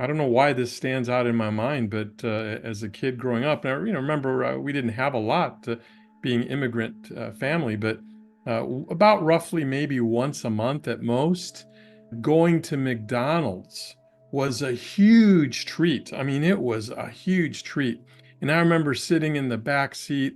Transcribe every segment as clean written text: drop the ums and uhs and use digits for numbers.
I don't know why this stands out in my mind, but as a kid growing up, and I remember we didn't have a lot being immigrant family, but about roughly maybe once a month at most, going to McDonald's was a huge treat. I mean, it was a huge treat. And I remember sitting in the back seat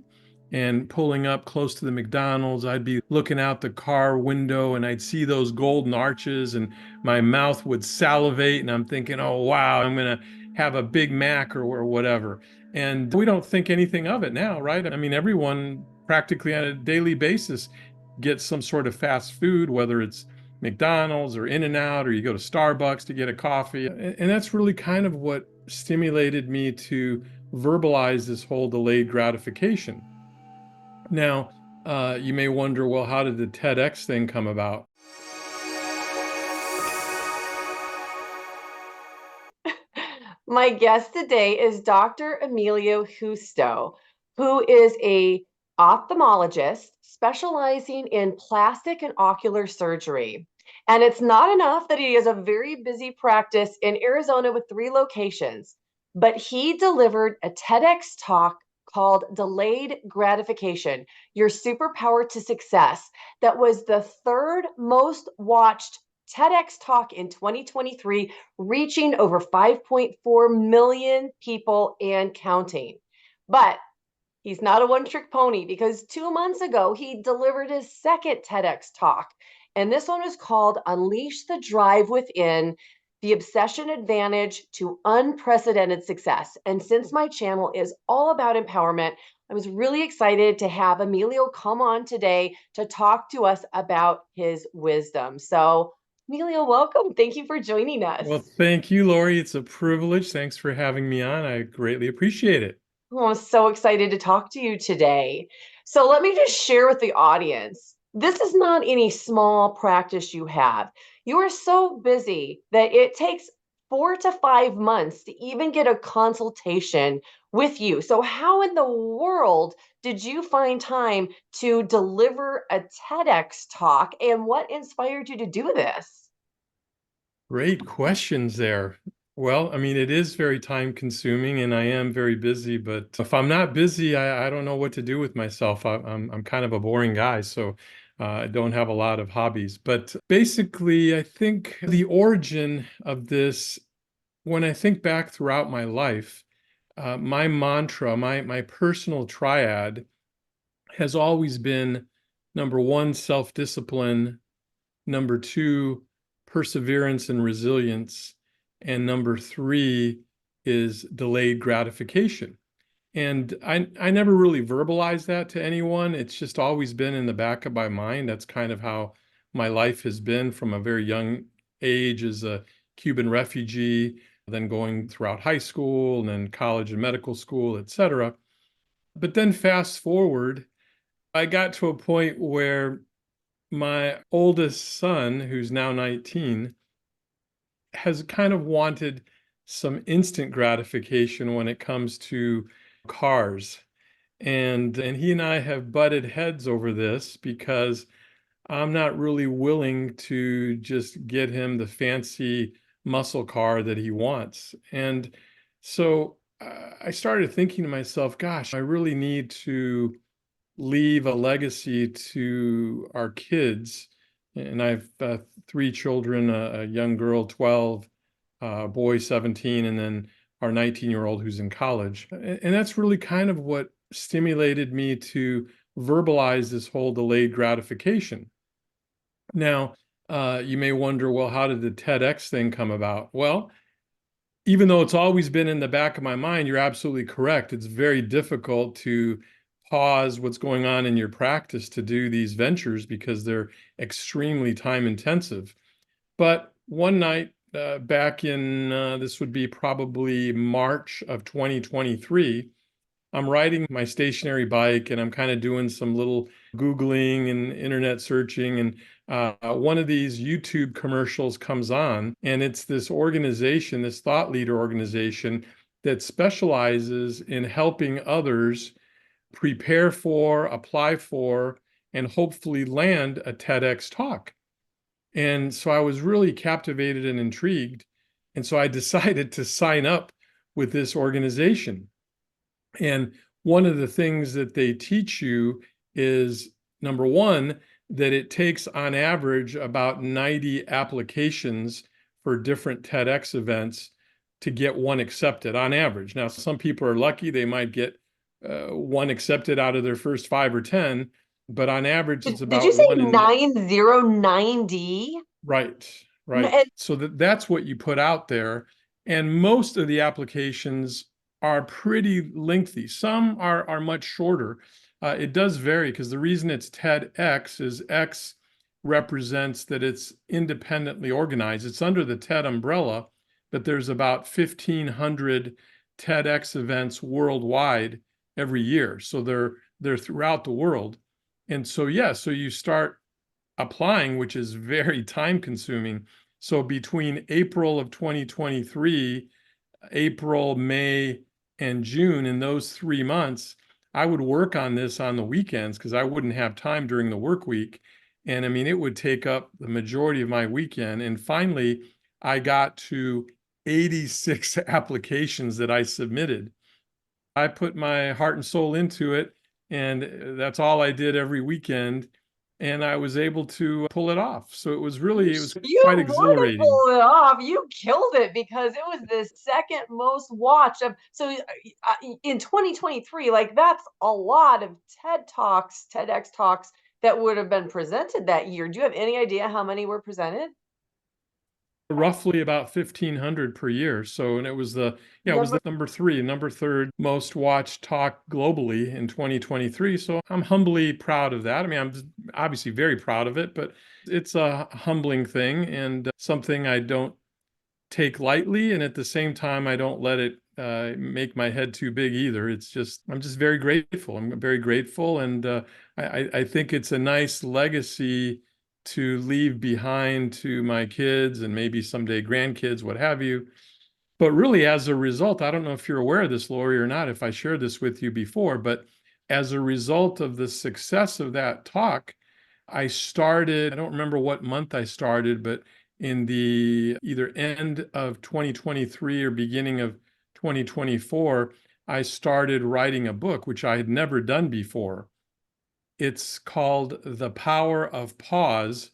and pulling up close to the McDonald's. I'd be looking out the car window and I'd see those golden arches and my mouth would salivate. And I'm thinking, oh, wow, I'm going to have a Big Mac or whatever. And we don't think anything of it now, right? I mean, everyone practically on a daily basis gets some sort of fast food, whether it's McDonald's or In-N-Out, or you go to Starbucks to get a coffee. And that's really kind of what stimulated me to verbalize this whole delayed gratification. Now, you may wonder, well, how did the TEDx thing come about? My guest today is Dr. Emilio Justo, who is a ophthalmologist specializing in plastic and ocular surgery. And it's not enough that he has a very busy practice in Arizona with 3 locations, but he delivered a TEDx talk called Delayed Gratification, Your Superpower to Success, that was the third most watched TEDx talk in 2023, reaching over 5.4 million people and counting. But he's not a one-trick pony, because 2 months ago, he delivered his second TEDx talk. And this one is called Unleash the Drive Within, the Obsession Advantage to Unprecedented Success. And since my channel is all about empowerment, I was really excited to have Emilio come on today to talk to us about his wisdom. So Emilio, welcome. Thank you for joining us. Well, thank you, Lori. It's a privilege. Thanks for having me on. I greatly appreciate it. Oh, I'm so excited to talk to you today. So let me just share with the audience. This is not any small practice you have. You are so busy that it takes 4 to 5 months to even get a consultation with you. So how in the world did you find time to deliver a TEDx talk, and what inspired you to do this? Great questions there. Well, I mean, it is very time consuming and I am very busy, but if I'm not busy, I don't know what to do with myself. I'm kind of a boring guy, so I don't have a lot of hobbies. But basically, I think the origin of this, when I think back throughout my life, my mantra, my personal triad has always been number one, self-discipline, number two, perseverance and resilience, and number three is delayed gratification. And I never really verbalized that to anyone. It's just always been in the back of my mind. That's kind of how my life has been from a very young age as a Cuban refugee, then going throughout high school and then college and medical school, et cetera. But then fast forward, I got to a point where my oldest son, who's now 19, has kind of wanted some instant gratification when it comes to cars. And he and I have butted heads over this because I'm not really willing to just get him the fancy muscle car that he wants. And so I started thinking to myself, gosh, I really need to leave a legacy to our kids. And I have 3 children, a young girl, 12, a boy, 17, and then our 19-year-old who's in college. And that's really kind of what stimulated me to verbalize this whole delayed gratification. Now, you may wonder, well, how did the TEDx thing come about? Well, even though it's always been in the back of my mind, you're absolutely correct. It's very difficult to pause what's going on in your practice to do these ventures because they're extremely time intensive. But one night back in, this would be probably March of 2023, I'm riding my stationary bike and I'm kind of doing some little Googling and internet searching. And one of these YouTube commercials comes on, and it's this organization, this thought leader organization that specializes in helping others prepare for, apply for, and hopefully land a TEDx talk. And so I was really captivated and intrigued. And so I decided to sign up with this organization. And one of the things that they teach you is, number one, that it takes on average about 90 applications for different TEDx events to get one accepted on average. Now, some people are lucky, they might get one accepted out of their first 5 or 10, but on average, it's Did you about say one in. 9090? Right, right. And So that's what you put out there. And most of the applications are pretty lengthy. Some are much shorter. It does vary because the reason it's TEDx is X represents that it's independently organized. It's under the TED umbrella, but there's about 1,500 TEDx events worldwide every year. So they're throughout the world. And so yeah, so you start applying, which is very time consuming. So between April of 2023, April, May, and June, in those 3 months, I would work on this on the weekends because I wouldn't have time during the work week. And I mean, it would take up the majority of my weekend. And finally, I got to 86 applications that I submitted. I put my heart and soul into it, and that's all I did every weekend. And I was able to pull it off. So it was you quite more than exhilarating. pulled it off. You killed it because it was the second most watched of. So in 2023, like that's a lot of TED Talks, TEDx talks that would have been presented that year. Do you have any idea how many were presented? Roughly about 1,500 per year. So, and it was yeah, it was Number the number third most watched talk globally in 2023. So I'm humbly proud of that. I mean, I'm obviously very proud of it, but it's a humbling thing and something I don't take lightly. And at the same time, I don't let it make my head too big either. I'm just very grateful. I'm very grateful. And I think it's a nice legacy to leave behind to my kids and maybe someday grandkids, what have you. But really, as a result, I don't know if you're aware of this, Lori, or not, if I shared this with you before, but as a result of the success of that talk, I don't remember what month I started, but in the either end of 2023 or beginning of 2024, I started writing a book, which I had never done before. It's called The Power of Pause: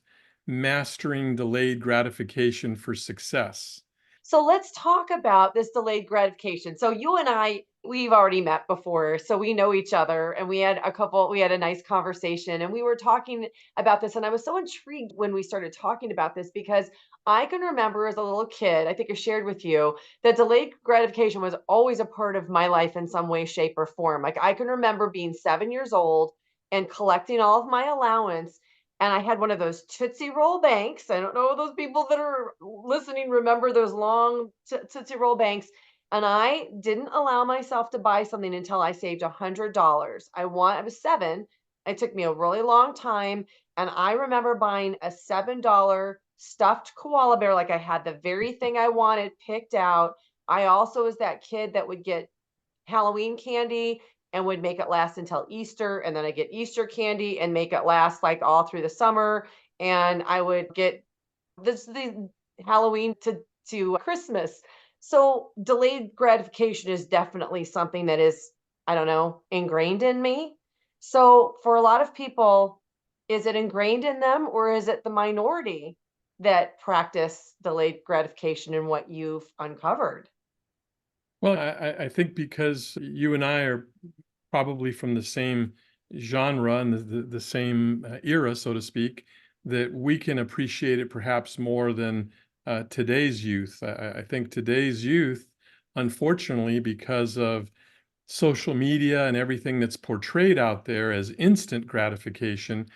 Mastering Delayed Gratification for Success. So let's talk about this delayed gratification. So you and I, we've already met before, so we know each other, and we had a nice conversation, and we were talking about this, and I was so intrigued when we started talking about this because I can remember as a little kid, I think I shared with you that delayed gratification was always a part of my life in some way, shape, or form. Like I can remember being 7 years old and collecting all of my allowance, and I had one of those Tootsie Roll banks. I don't know if those people that are listening remember those long Tootsie Roll banks. And I didn't allow myself to buy something until I saved $100. I was 7. It took me a really long time. And I remember buying a $7 stuffed koala bear. Like I had the very thing I wanted picked out. I also was that kid that would get Halloween candy and would make it last until Easter. And then I get Easter candy and make it last like all through the summer. And I would get the Halloween to Christmas. So delayed gratification is definitely something that is, I don't know, ingrained in me. So for a lot of people, is it ingrained in them or is it the minority that practice delayed gratification in what you've uncovered? Well, I think because you and I are probably from the same genre and the same era, so to speak, that we can appreciate it perhaps more than today's youth. I think today's youth, unfortunately, because of social media and everything that's portrayed out there as instant gratification,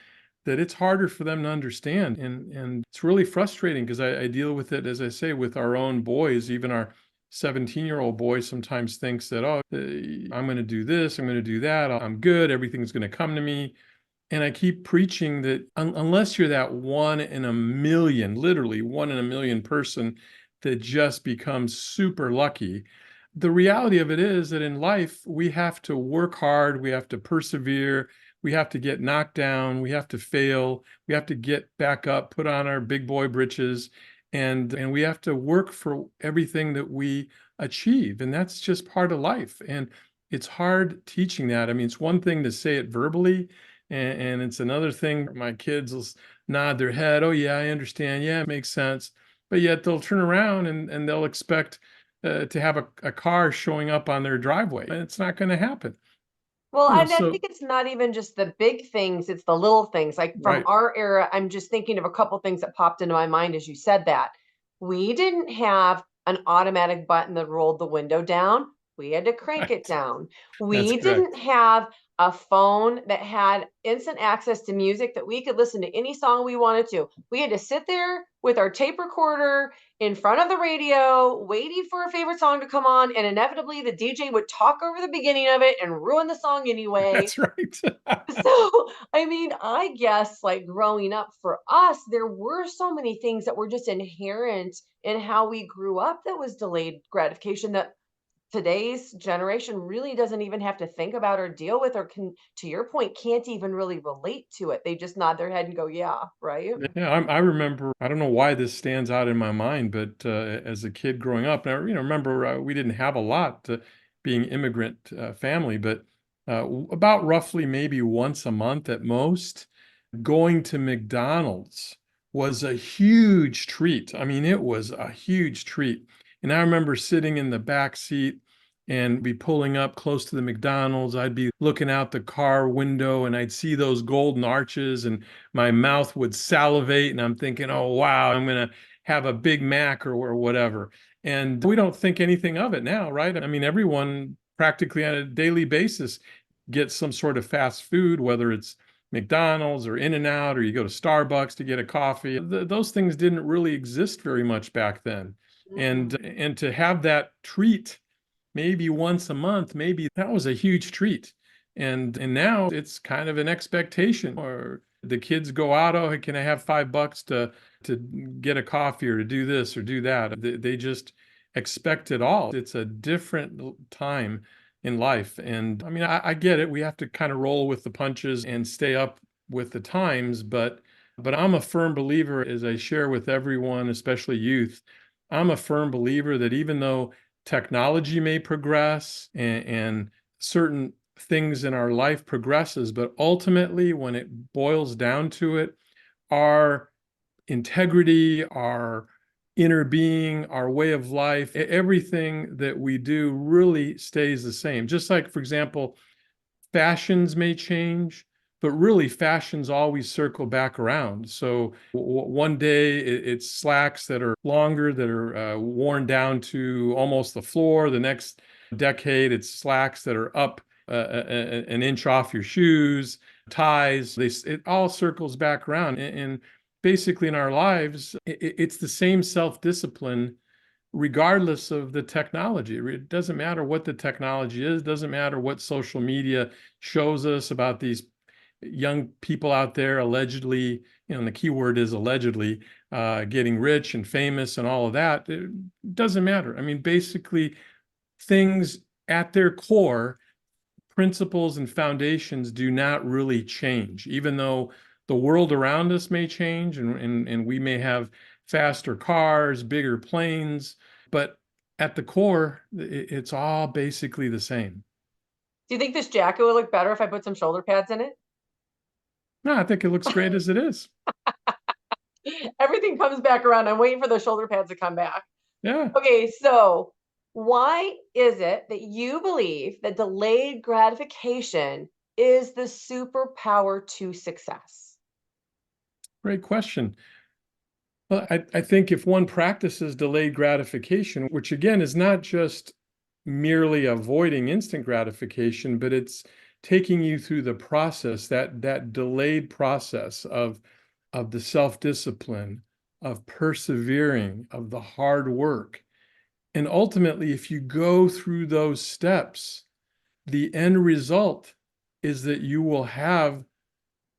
that it's harder for them to understand. And it's really frustrating because I deal with it, as I say, with our own boys. Even our 17-year-old boy sometimes thinks that, oh, I'm going to do this, I'm going to do that, I'm good, everything's going to come to me. And I keep preaching that unless you're that one in a million, literally one in a million person that just becomes super lucky, the reality of it is that in life, we have to work hard, we have to persevere, we have to get knocked down, we have to fail, we have to get back up, put on our big boy britches, and we have to work for everything that we achieve, and that's just part of life. And it's hard teaching that. I mean, it's one thing to say it verbally, and it's another thing. My kids will nod their head, "Oh yeah, I understand. Yeah, it makes sense." But yet they'll turn around and they'll expect to have a car showing up on their driveway, and it's not going to happen. Well, You know, and I so think it's not even just the big things, it's the little things. Like from right. our era, I'm just thinking of a couple things that popped into my mind as you said that. We didn't have an automatic button that rolled the window down. We had to crank it Right. down. That's We didn't correct. have a phone that had instant access to music that we could listen to any song we wanted to. We had to sit there with our tape recorder in front of the radio, waiting for a favorite song to come on, and inevitably the DJ would talk over the beginning of it and ruin the song anyway. That's right. So, I mean, I guess like growing up for us, there were so many things that were just inherent in how we grew up that was delayed gratification that today's generation really doesn't even have to think about or deal with or can, to your point, can't even really relate to it. They just nod their head and go, yeah, right? Yeah, I remember, I don't know why this stands out in my mind, but as a kid growing up, and I, remember we didn't have a lot being immigrant family, but about roughly maybe once a month at most, going to McDonald's was a huge treat. I mean, it was a huge treat. And I remember sitting in the back seat and be pulling up close to the McDonald's. I'd be looking out the car window and I'd see those golden arches and my mouth would salivate. And I'm thinking, oh, wow, I'm going to have a Big Mac or whatever. And we don't think anything of it now, right? I mean, everyone practically on a daily basis gets some sort of fast food, whether it's McDonald's or In-N-Out, or you go to Starbucks to get a coffee. Those things didn't really exist very much back then. And Mm-mm. and to have that treat maybe once a month, maybe that was a huge treat. And now it's kind of an expectation. Or the kids go out, oh, can I have $5 to get a coffee or to do this or do that? They just expect it all. It's a different time in life. And I mean, I get it. We have to kind of roll with the punches and stay up with the times, but I'm a firm believer, as I share with everyone, especially youth, I'm a firm believer that even though technology may progress and certain things in our life progresses, but ultimately when it boils down to it, our integrity, our inner being, our way of life, everything that we do really stays the same. Just like, for example, fashions may change, but really fashions always circle back around. So one day it's slacks that are longer, that are worn down to almost the floor. The next decade, it's slacks that are up an inch off your shoes, ties. It all circles back around. And basically in our lives, it's the same self-discipline regardless of the technology. It doesn't matter what the technology is, doesn't matter what social media shows us about these young people out there allegedly, and the key word is allegedly, getting rich and famous and all of that. It doesn't matter. I mean, basically, things at their core, principles and foundations do not really change, even though the world around us may change and we may have faster cars, bigger planes, but at the core, it's all basically the same. Do you think this jacket would look better if I put some shoulder pads in it? No, I think it looks great as it is. Everything comes back around. I'm waiting for the shoulder pads to come back. Yeah. Okay, so why is it that you believe that delayed gratification is the superpower to success? Great question. Well, I think if one practices delayed gratification, which again is not just merely avoiding instant gratification, but it's taking you through the process, that delayed process of the self-discipline, of persevering, of the hard work. And ultimately, if you go through those steps, the end result is that you will have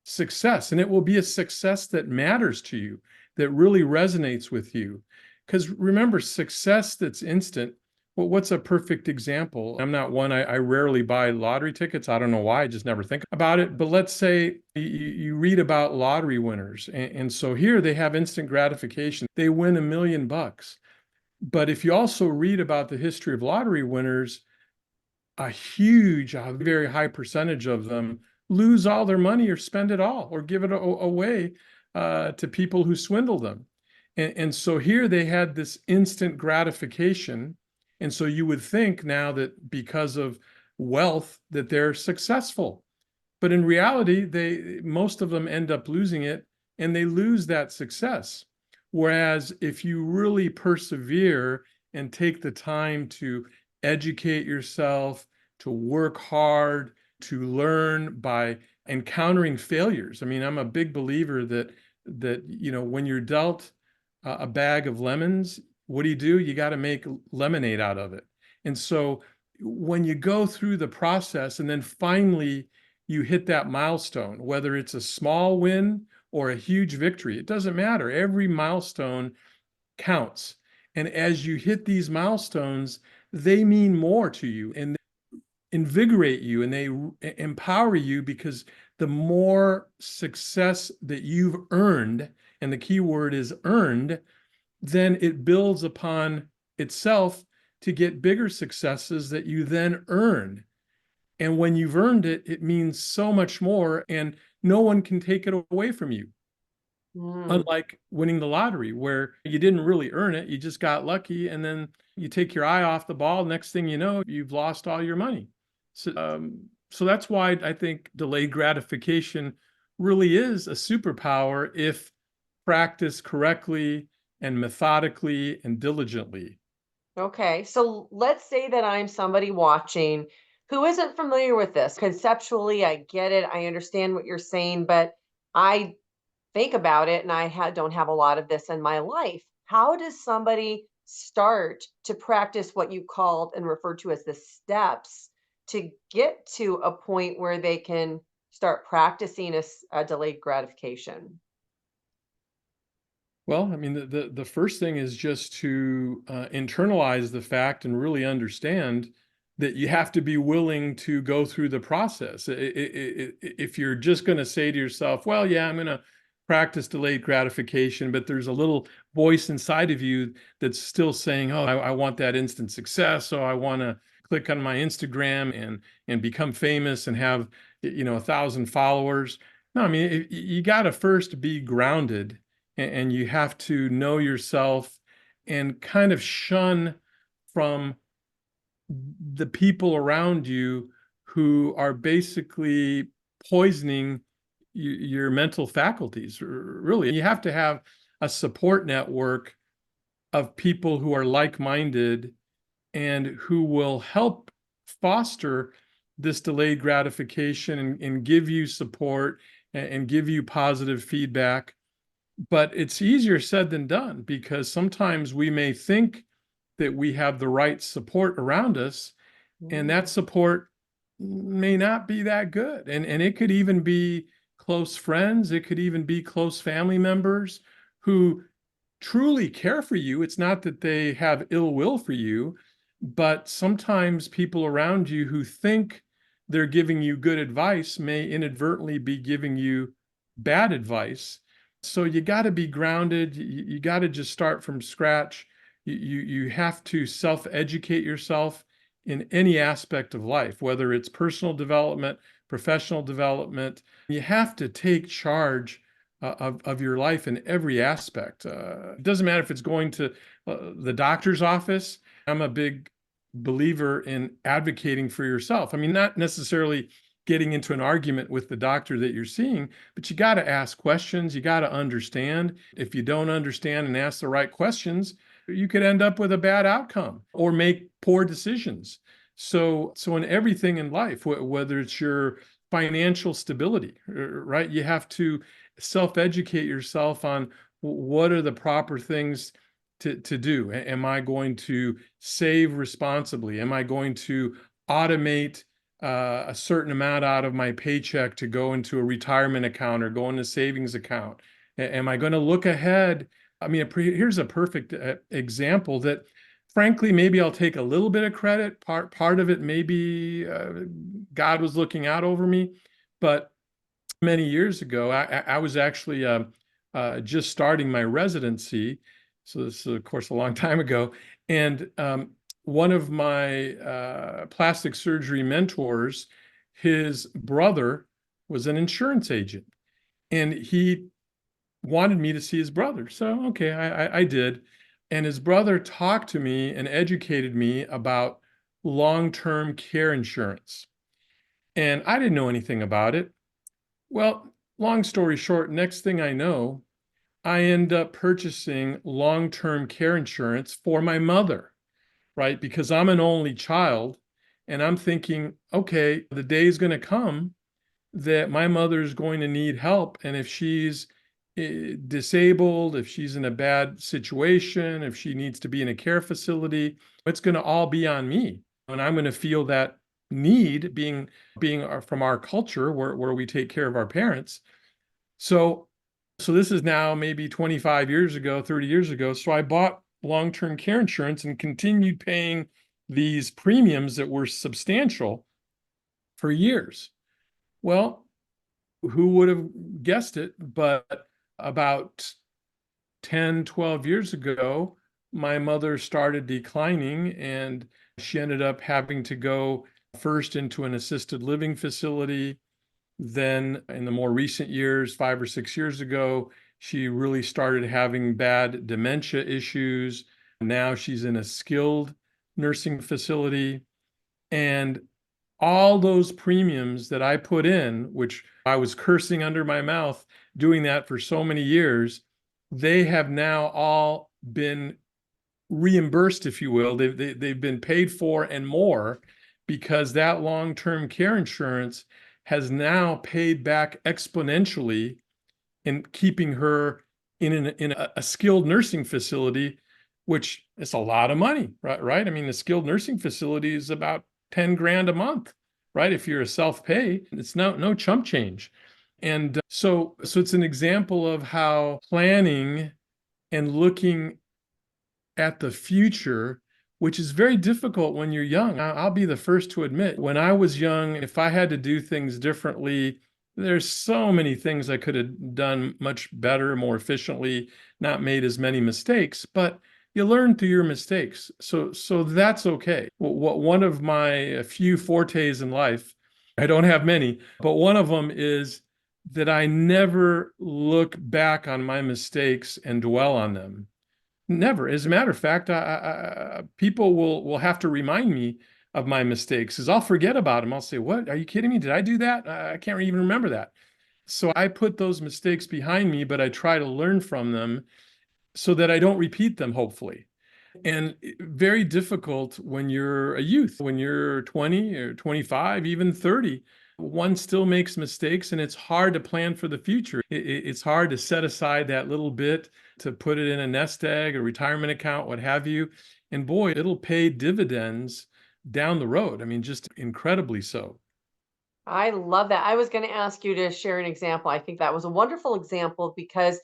success, and it will be a success that matters to you, that really resonates with you. Because remember, success that's instant Well, what's a perfect example? I'm not one, I rarely buy lottery tickets. I don't know why, I just never think about it. But let's say you read about lottery winners. And so here they have instant gratification. They win $1 million. But if you also read about the history of lottery winners, a very high percentage of them lose all their money or spend it all or give it away to people who swindle them. And so here they had this instant gratification. And so you would think now that because of wealth that they're successful. But in reality, most of them end up losing it and they lose that success. Whereas if you really persevere and take the time to educate yourself, to work hard, to learn by encountering failures. I mean, I'm a big believer that when you're dealt a bag of lemons, what do? You got to make lemonade out of it. And so when you go through the process and then finally you hit that milestone, whether it's a small win or a huge victory, it doesn't matter. Every milestone counts. And as you hit these milestones, they mean more to you and invigorate you and they empower you because the more success that you've earned, and the key word is earned, then it builds upon itself to get bigger successes that you then earn. And when you've earned it, it means so much more, and no one can take it away from you. Mm. Unlike winning the lottery, where you didn't really earn it, you just got lucky, and then you take your eye off the ball. Next thing you know, you've lost all your money. So that's why I think delayed gratification really is a superpower if practiced correctly and methodically and diligently. Okay, so let's say that I'm somebody watching who isn't familiar with this. Conceptually, I get it. I understand what you're saying, but I think about it and don't have a lot of this in my life. How does somebody start to practice what you called and referred to as the steps to get to a point where they can start practicing a delayed gratification? Well, I mean, the first thing is just to internalize the fact and really understand that you have to be willing to go through the process. If you're just going to say to yourself, well, yeah, I'm going to practice delayed gratification, but there's a little voice inside of you that's still saying, oh, I want that instant success. So I want to click on my Instagram and become famous and have, 1,000 followers. No, I mean, you got to first be grounded and you have to know yourself and kind of shun from the people around you who are basically poisoning your mental faculties. Really, you have to have a support network of people who are like-minded and who will help foster this delayed gratification and give you support and give you positive feedback. But it's easier said than done because sometimes we may think that we have the right support around us, and that Mm. support may not be that good. And it could even be close friends, it could even be close family members who truly care for you. It's not that they have ill will for you, but sometimes people around you who think they're giving you good advice may inadvertently be giving you bad advice. So you got to be grounded. You got to just start from scratch. You have to self-educate yourself in any aspect of life, whether it's personal development, professional development. You have to take charge of your life in every aspect. It doesn't matter if it's going to the doctor's office. I'm a big believer in advocating for yourself. I mean, not necessarily getting into an argument with the doctor that you're seeing, but you got to ask questions. You got to understand. If you don't understand and ask the right questions, you could end up with a bad outcome or make poor decisions. So in everything in life, whether it's your financial stability, right? You have to self-educate yourself on what are the proper things to do. Am I going to save responsibly? Am I going to automate a certain amount out of my paycheck to go into a retirement account or go into a savings account? Am I going to look ahead? I mean, here's a perfect example that frankly, maybe I'll take a little bit of credit. Part of it, maybe God was looking out over me. But many years ago, I was actually just starting my residency. So this is, of course, a long time ago. And one of my plastic surgery mentors, his brother was an insurance agent, and he wanted me to see his brother. So, okay, I did. And his brother talked to me and educated me about long-term care insurance. And I didn't know anything about it. Well, long story short, next thing I know, I end up purchasing long-term care insurance for my mother, right? Because I'm an only child. And I'm thinking, okay, the day is going to come that my mother is going to need help. And if she's disabled, if she's in a bad situation, if she needs to be in a care facility, it's going to all be on me. And I'm going to feel that need being from our culture where we take care of our parents. So this is now maybe 25 years ago, 30 years ago. So I bought long-term care insurance and continued paying these premiums that were substantial for years. Well, who would have guessed it? But about 10, 12 years ago, my mother started declining and she ended up having to go first into an assisted living facility. Then, in the more recent years, 5 or 6 years ago, she really started having bad dementia issues. Now she's in a skilled nursing facility. And all those premiums that I put in, which I was cursing under my mouth doing that for so many years, they have now all been reimbursed, if you will. They've been paid for and more because that long-term care insurance has now paid back exponentially in keeping her in a skilled nursing facility, which is a lot of money, right? I mean, the skilled nursing facility is about 10 grand a month, right? If you're a self-pay, it's no chump change. And so it's an example of how planning and looking at the future, which is very difficult when you're young. I'll be the first to admit, when I was young, if I had to do things differently, there's so many things I could have done much better, more efficiently, not made as many mistakes, but you learn through your mistakes. So that's okay. One of my few fortes in life, I don't have many, but one of them is that I never look back on my mistakes and dwell on them. Never. As a matter of fact, people will have to remind me of my mistakes, because I'll forget about them. I'll say, "What? Are you kidding me? Did I do that? I can't even remember that." So I put those mistakes behind me, but I try to learn from them so that I don't repeat them, hopefully. And very difficult when you're a youth, when you're 20 or 25, even 30. One still makes mistakes, and it's hard to plan for the future. It's hard to set aside that little bit to put it in a nest egg, a retirement account, what have you. And boy, it'll pay dividends down the road. I mean, just incredibly so. I love that. I was going to ask you to share an example. I think that was a wonderful example because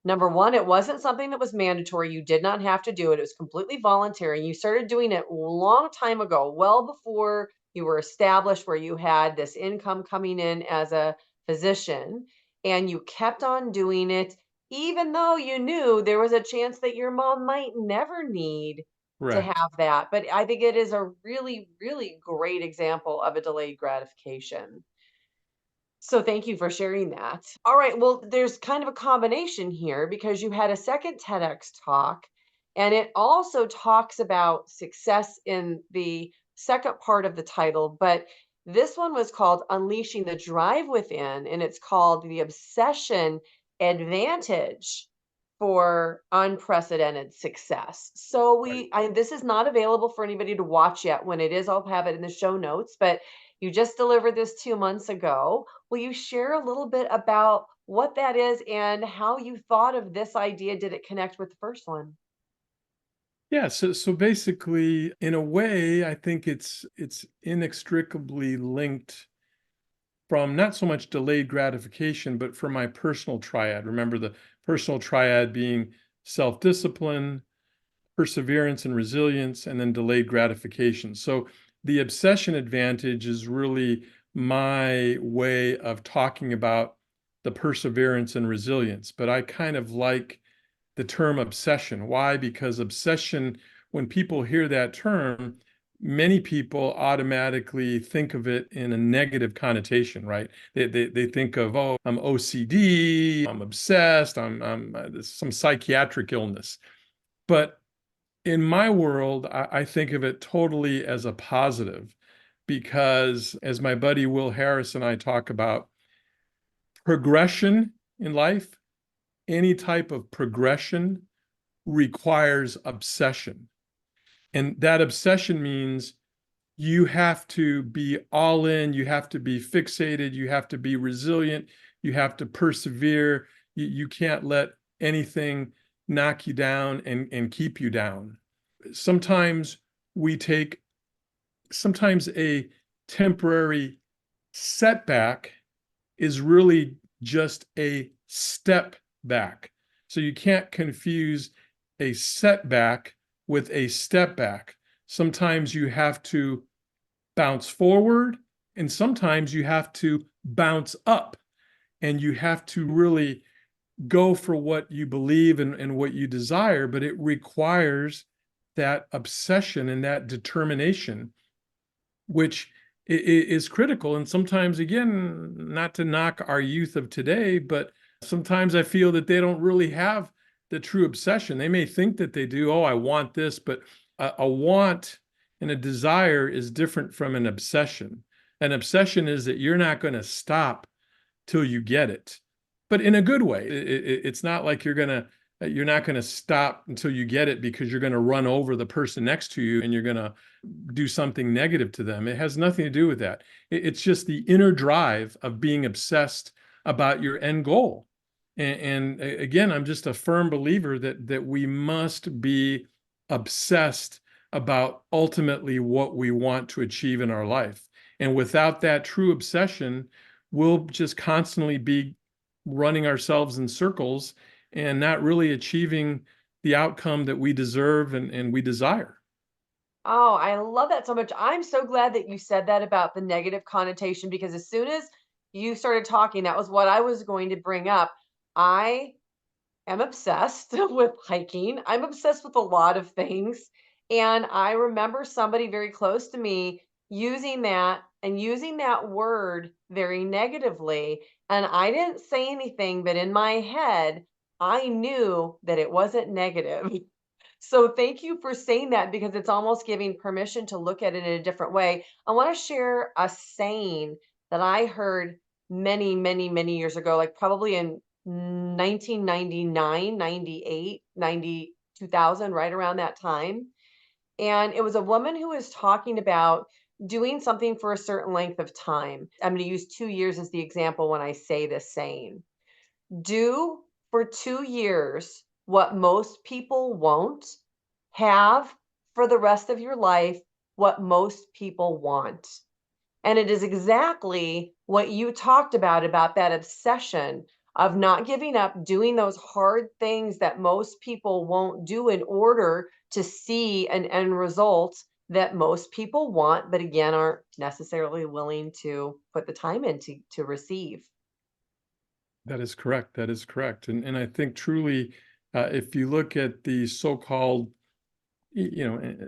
number one, it wasn't something that was mandatory. You did not have to do it. It was completely voluntary. You started doing it a long time ago, well before you were established, where you had this income coming in as a physician, and you kept on doing it, even though you knew there was a chance that your mom might never need to Correct. have that. But I think it is a really, really great example of a delayed gratification. So thank you for sharing that. All right, well, there's kind of a combination here because you had a second TEDx talk, and it also talks about success in the second part of the title, but this one was called Unleashing the Drive Within, and it's called The Obsession Advantage for Unprecedented Success. So Right. this is not available for anybody to watch yet. When it is, I'll have it in the show notes, but you just delivered this 2 months ago. Will you share a little bit about what that is and how you thought of this idea? Did it connect with the first one? Yeah, so basically, in a way, I think it's inextricably linked from not so much delayed gratification, but from my personal triad. Remember the personal triad being self-discipline, perseverance and resilience, and then delayed gratification. So the obsession advantage is really my way of talking about the perseverance and resilience. But I kind of like the term obsession. Why? Because obsession, when people hear that term, many people automatically think of it in a negative connotation, right? They think of, oh, I'm OCD, I'm obsessed, I'm some psychiatric illness. But in my world, I think of it totally as a positive because, as my buddy Will Harris and I talk about, progression in life, any type of progression requires obsession. And that obsession means you have to be all in, you have to be fixated, you have to be resilient, you have to persevere. You can't let anything knock you down and keep you down. Sometimes we take sometimes a temporary setback is really just a step back. So you can't confuse a setback with a step back. Sometimes you have to bounce forward, and sometimes you have to bounce up, and you have to really go for what you believe and what you desire, but it requires that obsession and that determination, which is critical. And sometimes, again, not to knock our youth of today, but sometimes I feel that they don't really have the true obsession. They may think that they do. Oh, I want this, but a want and a desire is different from an obsession. An obsession is that you're not going to stop till you get it, but in a good way. It's not like you're not going to stop until you get it because you're going to run over the person next to you and you're going to do something negative to them. It has nothing to do with that. It's just the inner drive of being obsessed about your end goal. And again, I'm just a firm believer that we must be obsessed about ultimately what we want to achieve in our life. And without that true obsession, we'll just constantly be running ourselves in circles and not really achieving the outcome that we deserve and we desire. Oh, I love that so much. I'm so glad that you said that about the negative connotation because as soon as you started talking, that was what I was going to bring up. I am obsessed with hiking. I'm obsessed with a lot of things. And I remember somebody very close to me using that and using that word very negatively. And I didn't say anything, but in my head, I knew that it wasn't negative. So thank you for saying that because it's almost giving permission to look at it in a different way. I want to share a saying that I heard many, many, many years ago, like probably in 1999, 98, 90, 2000, right around that time. And it was a woman who was talking about doing something for a certain length of time. I'm going to use 2 years as the example when I say this saying. Do for 2 years what most people won't. Have for the rest of your life what most people want. And it is exactly what you talked about that obsession of not giving up, doing those hard things that most people won't do in order to see an end result that most people want, but again, aren't necessarily willing to put the time in to receive. That is correct. That is correct. And I think truly, if you look at the so-called,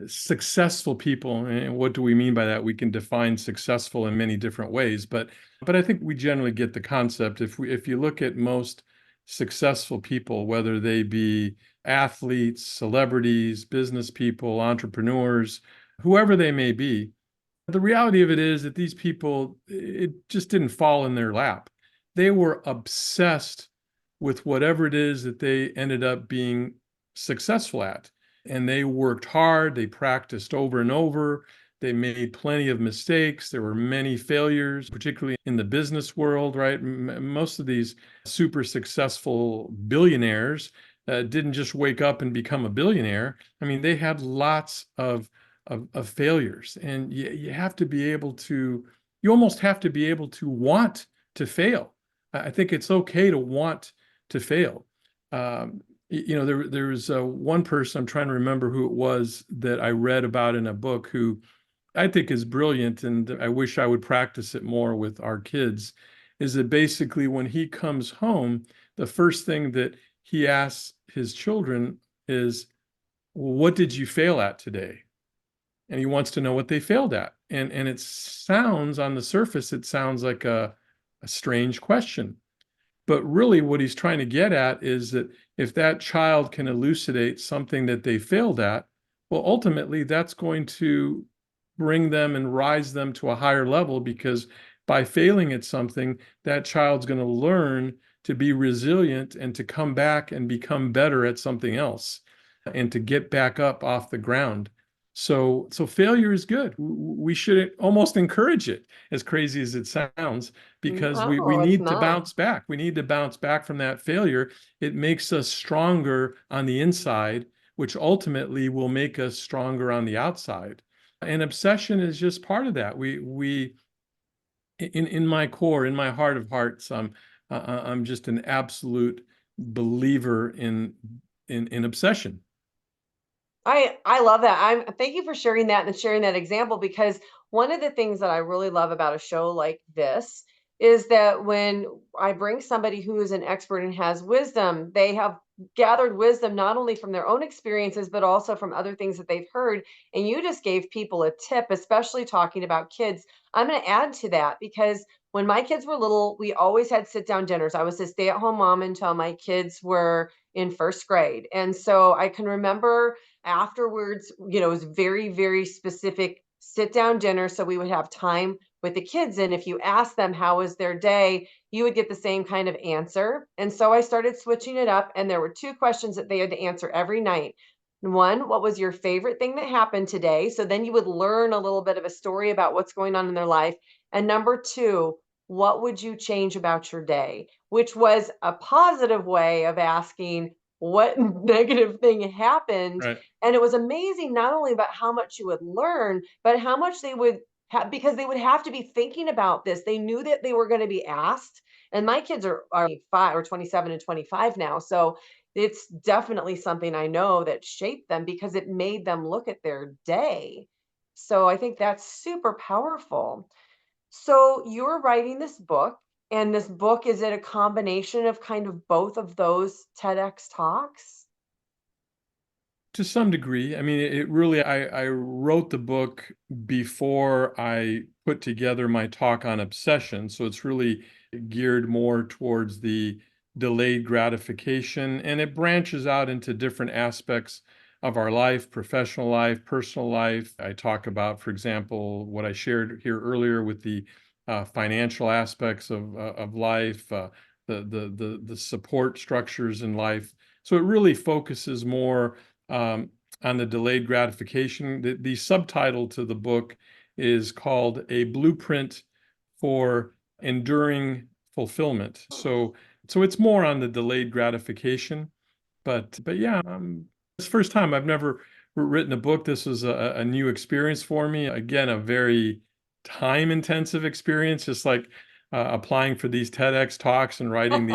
successful people, and what do we mean by that? We can define successful in many different ways, but I think we generally get the concept. If you look at most successful people, whether they be athletes, celebrities, business people, entrepreneurs, whoever they may be, the reality of it is that these people, it just didn't fall in their lap. They were obsessed with whatever it is that they ended up being successful at. And they worked hard, they practiced over and over, they made plenty of mistakes. There were many failures, particularly in the business world, right? Most of these super successful billionaires didn't just wake up and become a billionaire. I mean, they had lots of failures. And you have to be able to, you almost have to be able to want to fail. I think it's okay to want to fail. There was one person, I'm trying to remember who it was, that I read about in a book, who I think is brilliant, and I wish I would practice it more with our kids, is that basically when he comes home, the first thing that he asks his children is, well, what did you fail at today? And he wants to know what they failed at. And it sounds, on the surface, it sounds like a strange question. But really, what he's trying to get at is that if that child can elucidate something that they failed at, well, ultimately, that's going to bring them and rise them to a higher level, because by failing at something, that child's going to learn to be resilient and to come back and become better at something else and to get back up off the ground. So failure is good. We should almost encourage it, as crazy as it sounds, because we No, it's need to not. bounce back. We need to bounce back from that failure. It makes us stronger on the inside, which ultimately will make us stronger on the outside. And obsession is just part of that. We in my core, in my heart of hearts, I'm just an absolute believer in obsession. I love that. Thank you for sharing that and sharing that example, because one of the things that I really love about a show like this is that when I bring somebody who is an expert and has wisdom, they have gathered wisdom not only from their own experiences but also from other things that they've heard. And you just gave people a tip, especially talking about kids. I'm going to add to that because when my kids were little, we always had sit down dinners. I was a stay-at-home mom until my kids were in first grade. And so I can remember afterwards, it was very, very specific sit down dinner. So we would have time with the kids. And if you ask them how was their day, you would get the same kind of answer. And so I started switching it up. And there were two questions that they had to answer every night. One, what was your favorite thing that happened today? So then you would learn a little bit of a story about what's going on in their life. And number two, what would you change about your day? Which was a positive way of asking what negative thing happened. Right. And it was amazing not only about how much you would learn, but how much they would have, because they would have to be thinking about this. They knew that they were going to be asked. And my kids are 5 or 27 and 25 now. So it's definitely something I know that shaped them because it made them look at their day. So I think that's super powerful. So you're writing this book, and this book, is it a combination of kind of both of those TEDx talks? To some degree. I mean, it really, I wrote the book before I put together my talk on obsession. So it's really geared more towards the delayed gratification, and it branches out into different aspects of our life, professional life, personal life. I talk about, for example, what I shared here earlier with the financial aspects of life, the support structures in life. So it really focuses more um, on the delayed gratification. The subtitle to the book is called A Blueprint for Enduring Fulfillment. So it's more on the delayed gratification. But yeah, it's the first time I've never written a book. This was a new experience for me. Again, a very time-intensive experience, just like applying for these TEDx talks and writing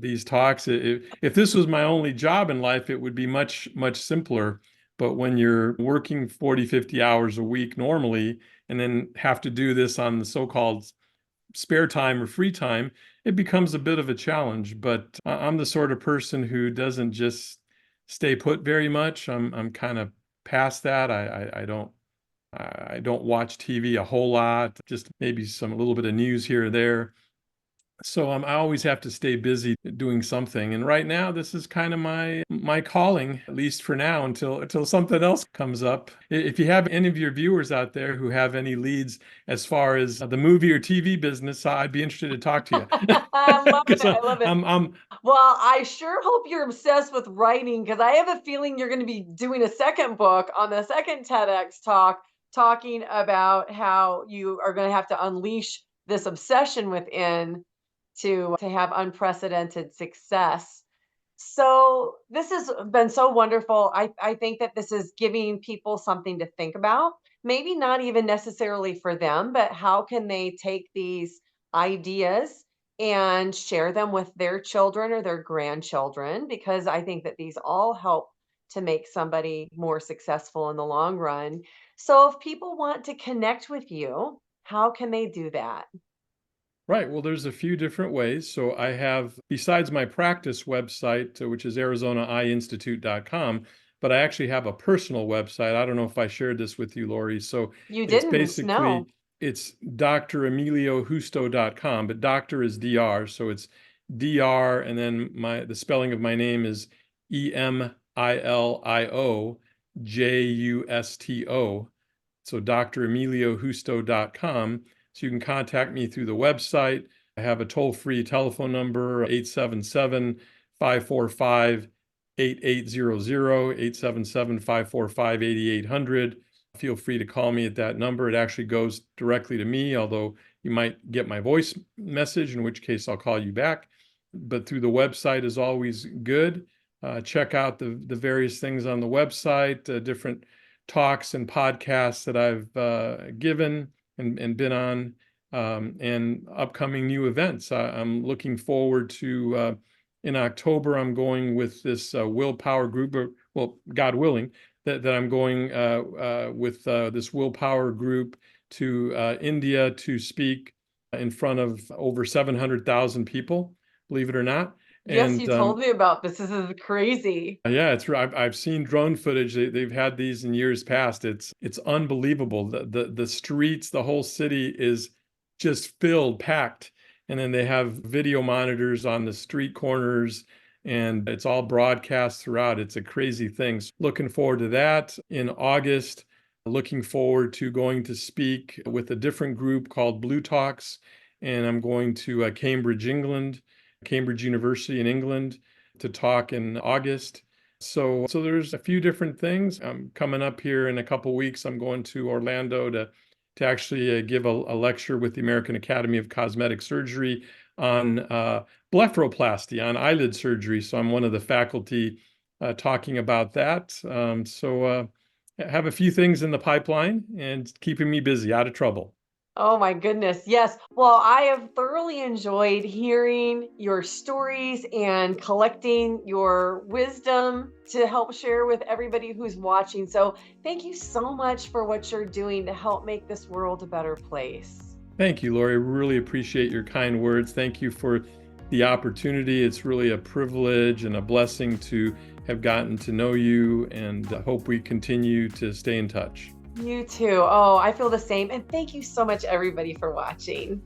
these talks. If this was my only job in life, it would be much, much simpler. But when you're working 40, 50 hours a week normally, and then have to do this on the so-called spare time or free time, it becomes a bit of a challenge. But I'm the sort of person who doesn't just stay put very much. I'm kind of past that. I don't watch TV a whole lot, just maybe some a little bit of news here or there. So I always have to stay busy doing something. And right now, this is kind of my calling, at least for now, until something else comes up. If you have any of your viewers out there who have any leads as far as the movie or TV business, I'd be interested to talk to you. I love it. Because I love it. I'm Well, I sure hope you're obsessed with writing because I have a feeling you're going to be doing a second book on the second TEDx talk, talking about how you are going to have to unleash this obsession within to have unprecedented success. So this has been so wonderful. I think that this is giving people something to think about. Maybe not even necessarily for them, but how can they take these ideas and share them with their children or their grandchildren, because I think that these all help to make somebody more successful in the long run. So if people want to connect with you, how can they do that? Right. Well, there's a few different ways. So I have, besides my practice website, which is arizonaeyeinstitute.com, but I actually have a personal website. I don't know if I shared this with you, Lori. So You it's didn't know. basically, it's dremiliojusto.com, but doctor is DR. So it's DR, and then the spelling of my name is EMILIOJUSTO. So dremiliojusto.com. So you can contact me through the website. I have a toll-free telephone number, 877-545-8800, 877-545-8800. Feel free to call me at that number. It actually goes directly to me, although you might get my voice message, in which case I'll call you back. But through the website is always good. Check out the various things on the website, different talks and podcasts that I've given and been on, and upcoming new events. I'm looking forward to, in October, I'm going with this willpower group, well, God willing, that I'm going with this willpower group to India to speak in front of over 700,000 people, believe it or not. Yes, And you told me about this. This is crazy. yeah, it's right. I've seen drone footage. They've had these in years past. It's unbelievable. The streets, the whole city is just filled, packed. And then they have video monitors on the street corners, and it's all broadcast throughout. It's a crazy thing. So looking forward to that in August. Looking forward to going to speak with a different group called Blue Talks, and I'm going to Cambridge, England, Cambridge University in England, to talk in August. So there's a few different things. I'm coming up here in a couple weeks. I'm going to Orlando to actually give a lecture with the American Academy of Cosmetic Surgery on blepharoplasty, on eyelid surgery. So I'm one of the faculty talking about that. Have a few things in the pipeline and keeping me busy, out of trouble. Oh my goodness. Yes. Well, I have thoroughly enjoyed hearing your stories and collecting your wisdom to help share with everybody who's watching. So, thank you so much for what you're doing to help make this world a better place. Thank you, Lori. Really appreciate your kind words. Thank you for the opportunity. It's really a privilege and a blessing to have gotten to know you, and I hope we continue to stay in touch. You too. Oh, I feel the same. And thank you so much, everybody, for watching.